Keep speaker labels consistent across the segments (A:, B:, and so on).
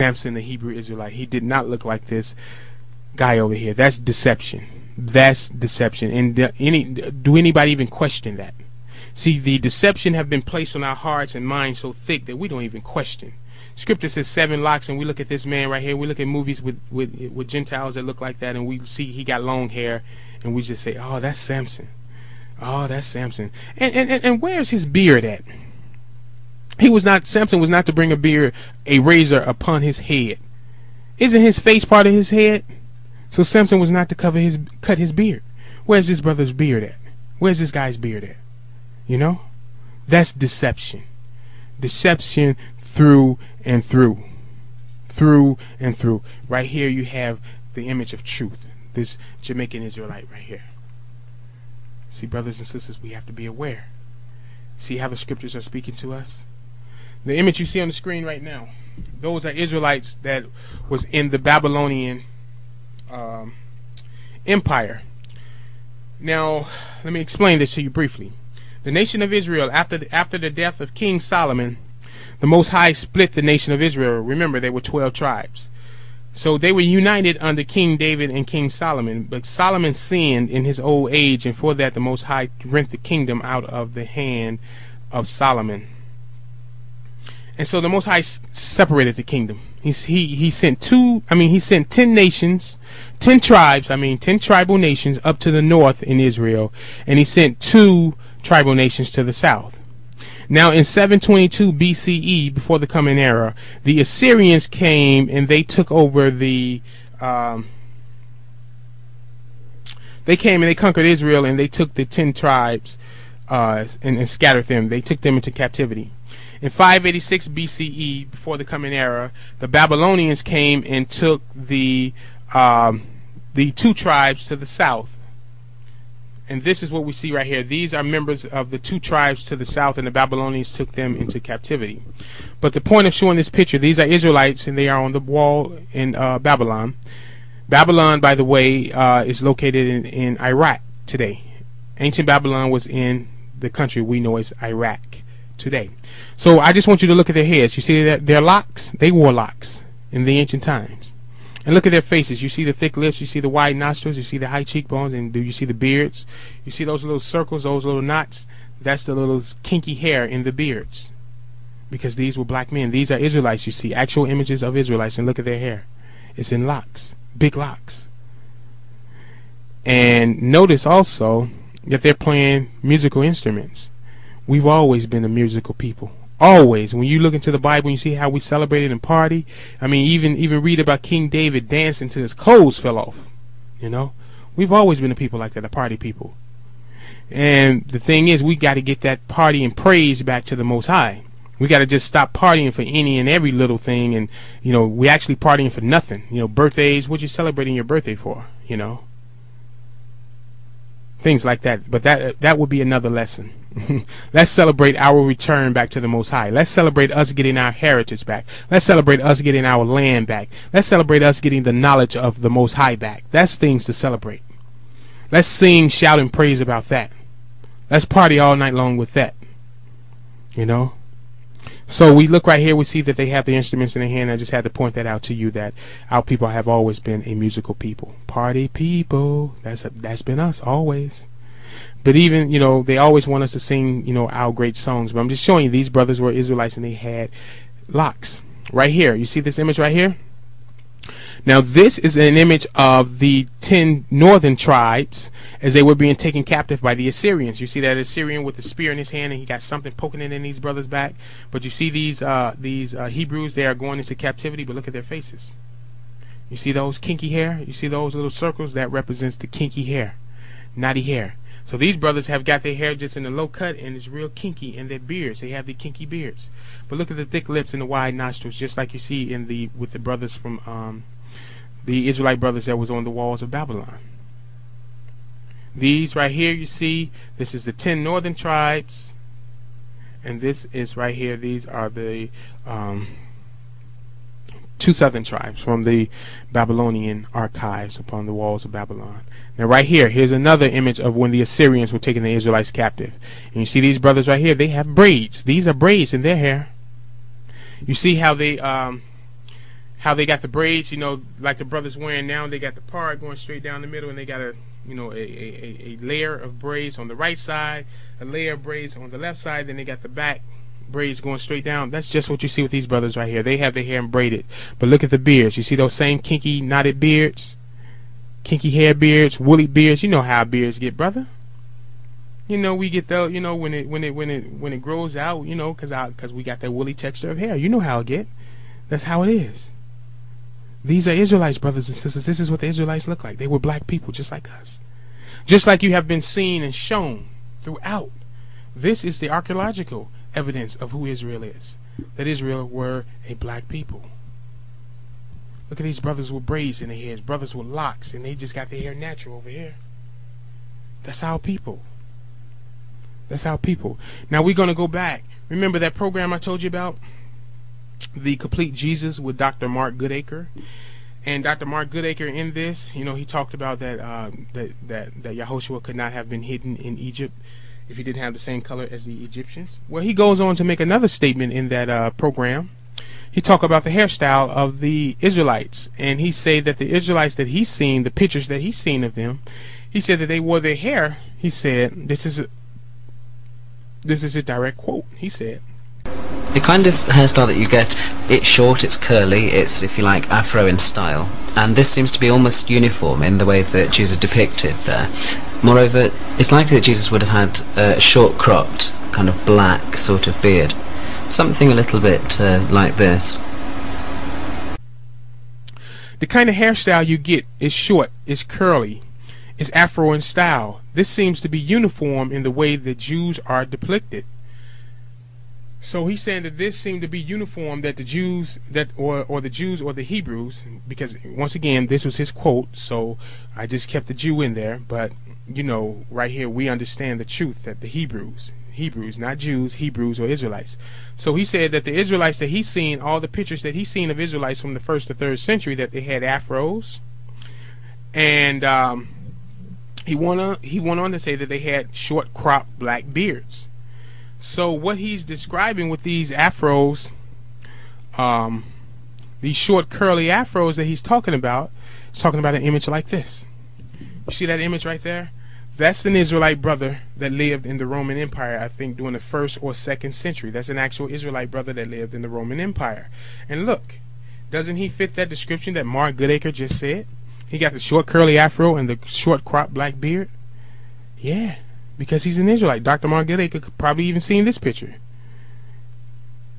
A: Samson, the Hebrew Israelite. He did not look like this guy over here. That's deception. That's deception. And do anybody even question that? See, the deception have been placed on our hearts and minds so thick that we don't even question. Scripture says 7 locks, and we look at this man right here. We look at movies with Gentiles that look like that, and we see he got long hair, and we just say, "Oh, that's Samson. Oh, that's Samson." And where's his beard at? Samson was not to bring a razor upon his head. Isn't his face part of his head? So Samson was not to cut his beard. Where's this brother's beard at? Where's this guy's beard at? You know? That's deception. Deception through and through. Through and through. Right here you have the image of truth. This Jamaican Israelite right here. See, brothers and sisters, we have to be aware. See how the scriptures are speaking to us? The image you see on the screen right now, those are Israelites that was in the Babylonian Empire. Now, let me explain this to you briefly. The nation of Israel, after the death of King Solomon, the Most High split the nation of Israel. Remember, there were 12 tribes. So they were united under King David and King Solomon. But Solomon sinned in his old age, and for that the Most High rent the kingdom out of the hand of Solomon. And so the Most High separated the kingdom. He sent 10 nations, 10 tribes, 10 tribal nations up to the north in Israel, and he sent 2 tribal nations to the south. Now in 722 BCE, before the Common Era, the Assyrians came and they took over they came and they conquered Israel, and they took the 10 tribes and scattered them. They took them into captivity. In 586 BCE, before the Common Era, the Babylonians came and took the 2 tribes to the south. And this is what we see right here. These are members of the 2 tribes to the south, and the Babylonians took them into captivity. But the point of showing this picture, these are Israelites, and they are on the wall in Babylon. Babylon, by the way, is located in Iraq today. Ancient Babylon was in the country we know as Iraq today. So I just want you to look at their heads. You see that their locks? They wore locks in the ancient times. And look at their faces. You see the thick lips, you see the wide nostrils, you see the high cheekbones, and do you see the beards? You see those little circles, those little knots? That's the little kinky hair in the beards. Because these were black men. These are Israelites, you see. Actual images of Israelites, and look at their hair. It's in locks. Big locks. And notice also that they're playing musical instruments. We've always been a musical people. Always. When you look into the Bible, you see how we celebrated and party. Even read about King David dancing till his clothes fell off. You know, we've always been a people like that, a party people. And the thing is, we got to get that party and praise back to the Most High. We got to just stop partying for any and every little thing, and we actually partying for nothing. Birthdays. What you celebrating your birthday for? Things like that. But that would be another lesson. Let's celebrate our return back to the Most High. Let's celebrate us getting our heritage back. Let's celebrate us getting our land back. Let's celebrate us getting the knowledge of the Most High back. That's things to celebrate. Let's sing, shout, and praise about that. Let's party all night long with that. So we look right here, we see that they have the instruments in their hand. I just had to point that out to you, that our people have always been a musical people. Party people. That's been us always. But even, they always want us to sing, our great songs. But I'm just showing you, these brothers were Israelites, and they had locks. Right here. You see this image right here? Now, this is an image of the 10 northern tribes as they were being taken captive by the Assyrians. You see that Assyrian with the spear in his hand, and he got something poking it in these brothers' back. But you see these Hebrews, they are going into captivity, but look at their faces. You see those kinky hair? You see those little circles? That represents the kinky hair, naughty hair. So these brothers have got their hair just in a low cut, and it's real kinky, and their beards, they have the kinky beards. But look at the thick lips and the wide nostrils, just like you see with the brothers from the Israelite brothers that was on the walls of Babylon. These right here, you see, this is the 10 northern tribes, and this is right here, these are the 2 southern tribes from the Babylonian archives upon the walls of Babylon. Now right here, here's another image of when the Assyrians were taking the Israelites captive. And you see these brothers right here, they have braids. These are braids in their hair. You see how they how they got the braids, you know, like the brothers wearing now. They got the part going straight down the middle, and they got a, you know, a layer of braids on the right side, a layer of braids on the left side. Then they got the back braids going straight down. That's just what you see with these brothers right here. They have their hair braided, but look at the beards. You see those same kinky knotted beards, kinky hair beards, woolly beards. You know how beards get, brother. You know, we get the, you know, when it grows out, you know, cause we got that woolly texture of hair. You know how it get. That's how it is. These are Israelites, brothers and sisters. This is what the Israelites look like. They were black people just like us. Just like you have been seen and shown throughout. This is the archaeological evidence of who Israel is. That Israel were a black people. Look at these brothers with braids in their heads, brothers with locks, and they just got their hair natural over here. That's our people. That's our people. Now we're going to go back. Remember that program I told you about? The Complete Jesus with Dr. Mark Goodacre. And Dr. Mark Goodacre in this, you know, he talked about that that Yahushua could not have been hidden in Egypt if he didn't have the same color as the Egyptians. Well, he goes on to make another statement in that program. He talked about the hairstyle of the Israelites, and he said that the Israelites that he's seen, the pictures that he's seen of them, he said that they wore their hair. He said, this is a direct quote. He said,
B: the kind of hairstyle that you get, it's short, it's curly, it's, if you like, Afro in style, and this seems to be almost uniform in the way that Jesus depicted there. Moreover, it's likely that Jesus would have had a short cropped, kind of black sort of beard, something a little bit like this.
A: The kind of hairstyle you get is short, is curly, is Afro in style. This seems to be uniform in the way the Jews are depicted. So he's saying that this seemed to be uniform, that the Jews, or the Jews or the Hebrews, because once again this was his quote, so I just kept the Jew in there, but you know, right here we understand the truth that the Hebrews, not Jews, Hebrews or Israelites. So he said that the Israelites that he's seen, all the pictures that he's seen of Israelites from the 1st to 3rd century, that they had afros, and he went on to say that they had short cropped black beards. So what he's describing with these afros, these short curly afros that he's talking about, he's talking about an image like this. You see that image right there? That's an Israelite brother that lived in the Roman Empire, I think during the 1st or 2nd century. That's an actual Israelite brother that lived in the Roman Empire. And look, doesn't he fit that description that Mark Goodacre just said? He got the short curly afro and the short cropped black beard. Yeah. Because he's an Israelite. Dr. Mark Goodacre could probably even seen this picture.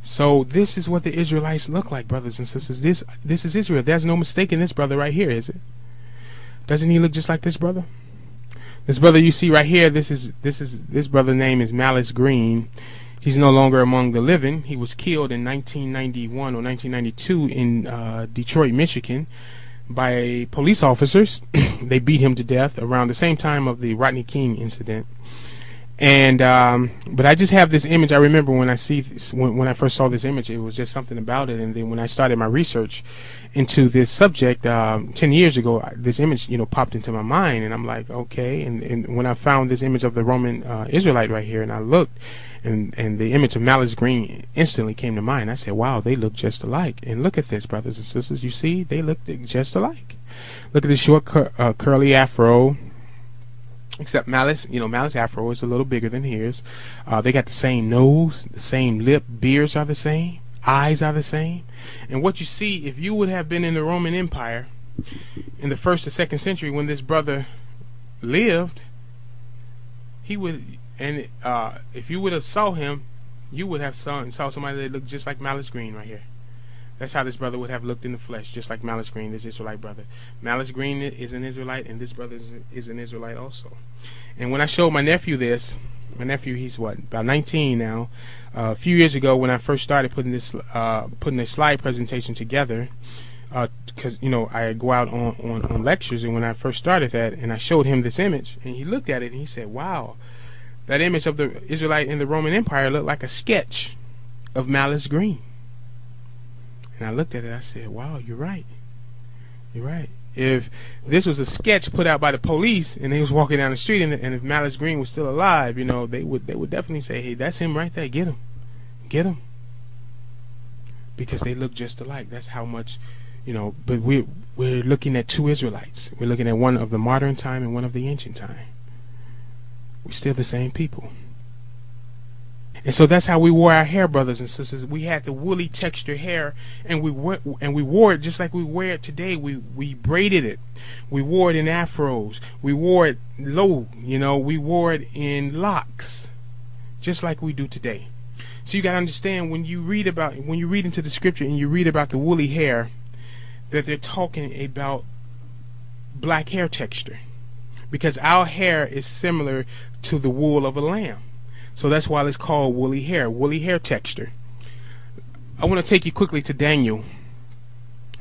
A: So this is what the Israelites look like, brothers and sisters. This is Israel. There's no mistake in this brother right here, is it? Doesn't he look just like this brother? This brother you see right here, this brother's name is Malice Green. He's no longer among the living. He was killed in 1991 or 1992 in Detroit, Michigan, by police officers. They beat him to death around the same time of the Rodney King incident. And but I just have this image. I remember when I first saw this image, it was just something about it. And then when I started my research into this subject 10 years ago, this image, you know, popped into my mind, and I'm like, okay. And when I found this image of the Roman Israelite right here, and I looked, and the image of Malice Green instantly came to mind. I said, wow, they look just alike. And look at this, brothers and sisters. You see, they look just alike. Look at the short curly afro. Except Malice, you know, Malice afro is a little bigger than his. They got the same nose, the same lip, beards are the same, eyes are the same. And what you see, if you would have been in the Roman Empire in the 1st or 2nd century when this brother lived, he would, and if you would have saw him, you would have saw somebody that looked just like Malice Green right here. That's how this brother would have looked in the flesh, just like Malice Green, this Israelite brother. Malice Green is an Israelite, and this brother is an Israelite also. And when I showed my nephew this, my nephew, he's what, about 19 now. A few years ago, when I first started putting a slide presentation together, because you know I go out on lectures, and when I first started that, and I showed him this image, and he looked at it and he said, "Wow, that image of the Israelite in the Roman Empire looked like a sketch of Malice Green." And I looked at it, I said, wow, you're right. You're right. If this was a sketch put out by the police and they was walking down the street, and if Malice Green was still alive, you know, they would definitely say, hey, that's him right there. Get him. Get him. Because they look just alike. That's how much, But we're looking at two Israelites. We're looking at one of the modern time and one of the ancient time. We're still the same people. And so that's how we wore our hair, brothers and sisters. We had the woolly texture hair, and we wore it just like we wear it today. We braided it. We wore it in afros. We wore it low, we wore it in locks, just like we do today. So you got to understand, when you read into the scripture and you read about the woolly hair, that they're talking about black hair texture, because our hair is similar to the wool of a lamb. So that's why it's called woolly hair texture. I want to take you quickly to Daniel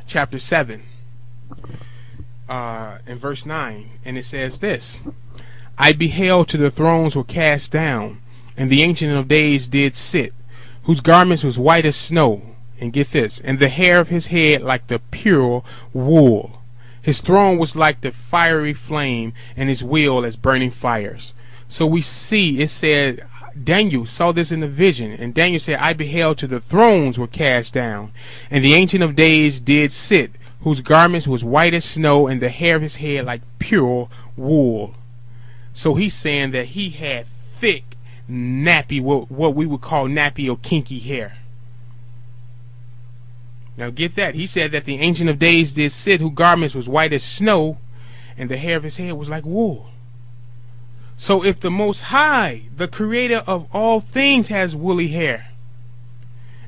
A: chapter 7 and verse 9, and it says this: I beheld till the thrones were cast down, and the Ancient of Days did sit, whose garments was white as snow, and get this, and the hair of his head like the pure wool. His throne was like the fiery flame, and his wheel as burning fires. So we see, it said, Daniel saw this in the vision, and Daniel said, I beheld till the thrones were cast down, and the Ancient of Days did sit, whose garments was white as snow, and the hair of his head like pure wool. So he's saying that he had thick, nappy, what we would call nappy or kinky hair. Now get that. He said that the Ancient of Days did sit, whose garments was white as snow, and the hair of his head was like wool. So if the Most High, the creator of all things, has woolly hair,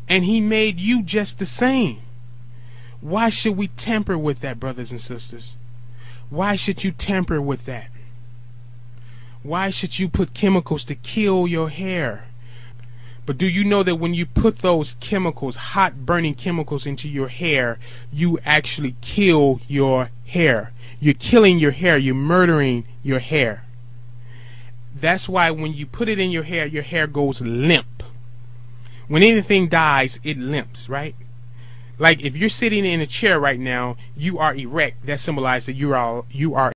A: and he made you just the same, why should we tamper with that, brothers and sisters? Why should you tamper with that? Why should you put chemicals to kill your hair? But do you know that when you put those chemicals, hot burning chemicals, into your hair, you actually kill your hair? You're killing your hair. You're murdering your hair. That's why when you put it in your hair goes limp. When anything dies, it limps, right? Like if you're sitting in a chair right now, you are erect. That symbolizes that you are